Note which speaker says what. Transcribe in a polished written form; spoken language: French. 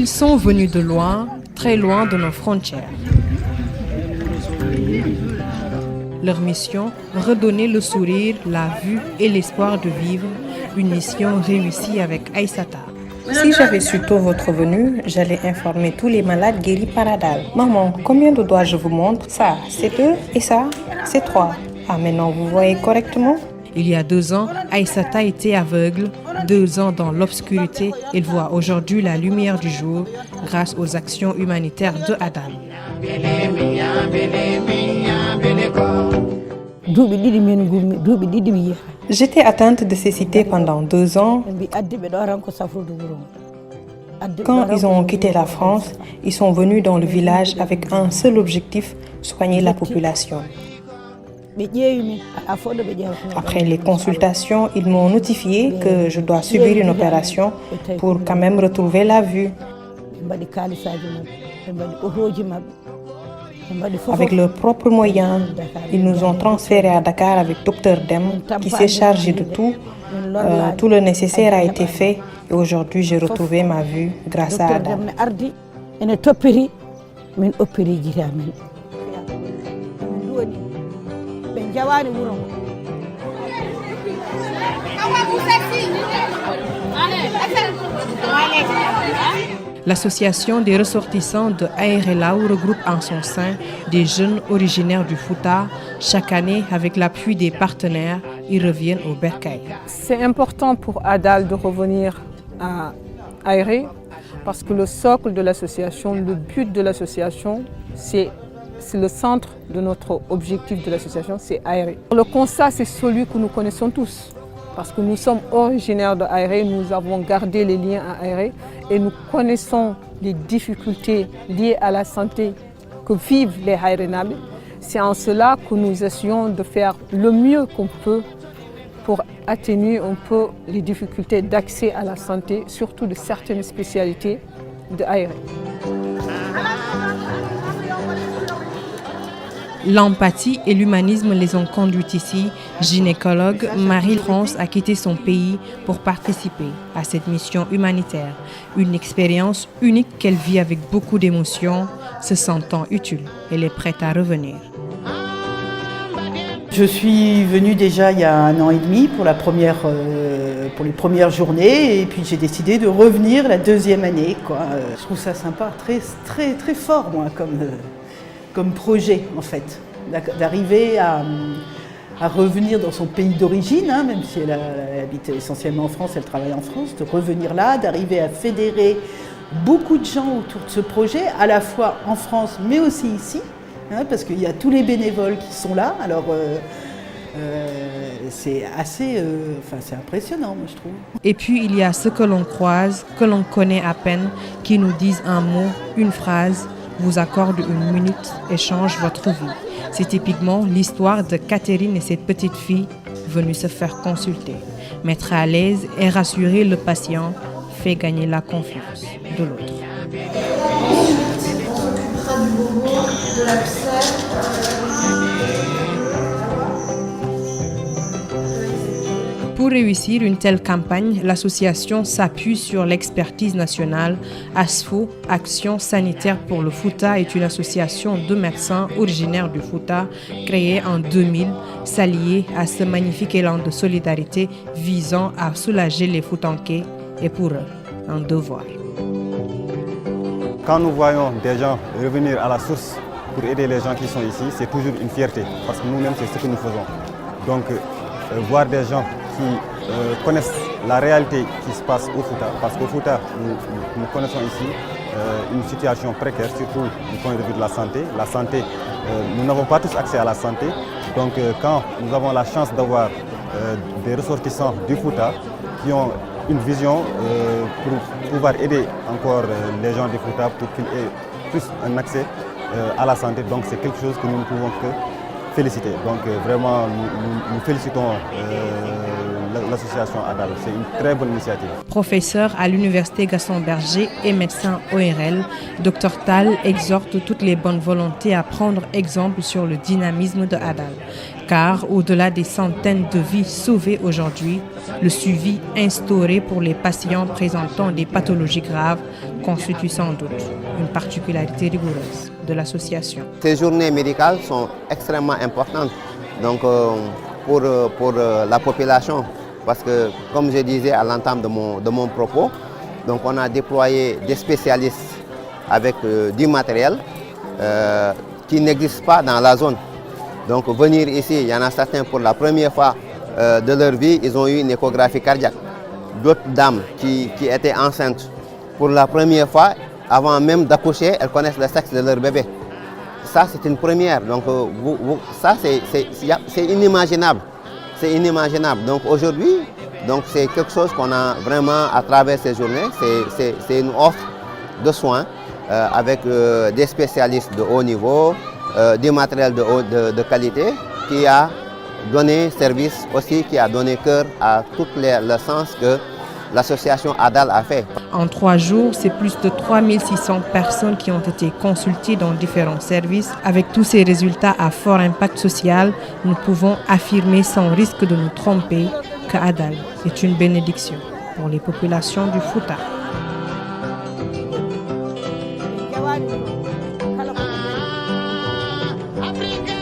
Speaker 1: Ils sont venus de loin, très loin de nos frontières. Leur mission, redonner le sourire, la vue et l'espoir de vivre. Une mission réussie avec Aïssata.
Speaker 2: Si j'avais su tôt votre venue, j'allais informer tous les malades guéris par Adal. Maman, combien de doigts je vous montre? Ça, c'est 2 et ça, c'est 3. Ah, maintenant vous voyez correctement?
Speaker 1: Il y a 2 ans, Aïssata était aveugle. 2 ans dans l'obscurité, il voit aujourd'hui la lumière du jour grâce aux actions humanitaires de Adal.
Speaker 2: J'étais atteinte de cécité pendant 2 ans. Quand ils ont quitté la France, ils sont venus dans le village avec un seul objectif, soigner la population. Après les consultations, ils m'ont notifié que je dois subir une opération pour quand même retrouver la vue. Avec leurs propres moyens, ils nous ont transférés à Dakar avec Dr Dem qui s'est chargé de tout. Tout le nécessaire a été fait et aujourd'hui j'ai retrouvé ma vue grâce à Adam.
Speaker 1: L'association des ressortissants de Aéré Lao regroupe en son sein des jeunes originaires du Fouta. Chaque année, avec l'appui des partenaires, ils reviennent au Bercail.
Speaker 3: C'est important pour Adal de revenir à Aéré parce que le socle de l'association, le but de l'association, c'est le centre de notre objectif de l'association, c'est Aéré. Le constat, c'est celui que nous connaissons tous. Parce que nous sommes originaires de Aéré, nous avons gardé les liens à Aéré et nous connaissons les difficultés liées à la santé que vivent les Aérénabés. C'est en cela que nous essayons de faire le mieux qu'on peut pour atténuer un peu les difficultés d'accès à la santé, surtout de certaines spécialités de Aéré.
Speaker 1: L'empathie et l'humanisme les ont conduites ici. Gynécologue, Marie-France a quitté son pays pour participer à cette mission humanitaire. Une expérience unique qu'elle vit avec beaucoup d'émotion. Se sentant utile, elle est prête à revenir.
Speaker 4: Je suis venue déjà il y a 1 an et demi pour les premières journées et puis j'ai décidé de revenir la 2e année. Je trouve ça sympa, très, très fort moi, comme projet en fait, d'arriver à revenir dans son pays d'origine, même si elle habite essentiellement en France, elle travaille en France, de revenir là, d'arriver à fédérer beaucoup de gens autour de ce projet, à la fois en France mais aussi ici, parce qu'il y a tous les bénévoles qui sont là, alors c'est assez, c'est impressionnant moi je trouve.
Speaker 1: Et puis il y a ceux que l'on croise, que l'on connaît à peine, qui nous disent un mot, une phrase, vous accorde 1 minute et change votre vie. C'est typiquement l'histoire de Catherine et cette petite fille venue se faire consulter. Mettre à l'aise et rassurer le patient fait gagner la confiance de l'autre. Pour réussir une telle campagne, l'association s'appuie sur l'expertise nationale. ASFO, Action sanitaire pour le Fouta, est une association de médecins originaires du Fouta, créée en 2000, s'allier à ce magnifique élan de solidarité visant à soulager les Foutanké et pour eux, un devoir.
Speaker 5: Quand nous voyons des gens revenir à la source pour aider les gens qui sont ici, c'est toujours une fierté, parce que nous-mêmes, c'est ce que nous faisons. Donc, voir des gens qui connaissent la réalité qui se passe au Fouta, parce qu'au Fouta, nous connaissons ici une situation précaire, surtout du point de vue de la santé. La santé, nous n'avons pas tous accès à la santé, donc quand nous avons la chance d'avoir des ressortissants du Fouta qui ont une vision pour pouvoir aider encore les gens du Fouta pour qu'ils aient plus un accès à la santé, donc c'est quelque chose que nous ne pouvons que féliciter. Donc vraiment, nous félicitons l'association ADAL. C'est une très bonne initiative.
Speaker 1: Professeur à l'Université Gaston Berger et médecin ORL, Dr Tal exhorte toutes les bonnes volontés à prendre exemple sur le dynamisme de ADAL. Car au-delà des centaines de vies sauvées aujourd'hui, le suivi instauré pour les patients présentant des pathologies graves constitue sans doute une particularité rigoureuse de l'association.
Speaker 6: Ces journées médicales sont extrêmement importantes donc, pour la population parce que, comme je disais à l'entame de mon propos, donc on a déployé des spécialistes avec du matériel qui n'existe pas dans la zone. Donc venir ici, il y en a certains pour la première fois de leur vie, ils ont eu une échographie cardiaque. D'autres dames qui étaient enceintes pour la première fois, avant même d'accoucher, elles connaissent le sexe de leur bébé. Ça, c'est une première. Donc ça, c'est inimaginable. C'est inimaginable. Donc aujourd'hui, c'est quelque chose qu'on a vraiment à travers ces journées. C'est une offre de soins avec des spécialistes de haut niveau, du matériel de qualité qui a donné service aussi, qui a donné cœur à tout le sens que l'association ADAL a fait.
Speaker 1: En 3 jours, c'est plus de 3600 personnes qui ont été consultées dans différents services. Avec tous ces résultats à fort impact social, nous pouvons affirmer sans risque de nous tromper que ADAL est une bénédiction pour les populations du Fouta.
Speaker 7: Africa,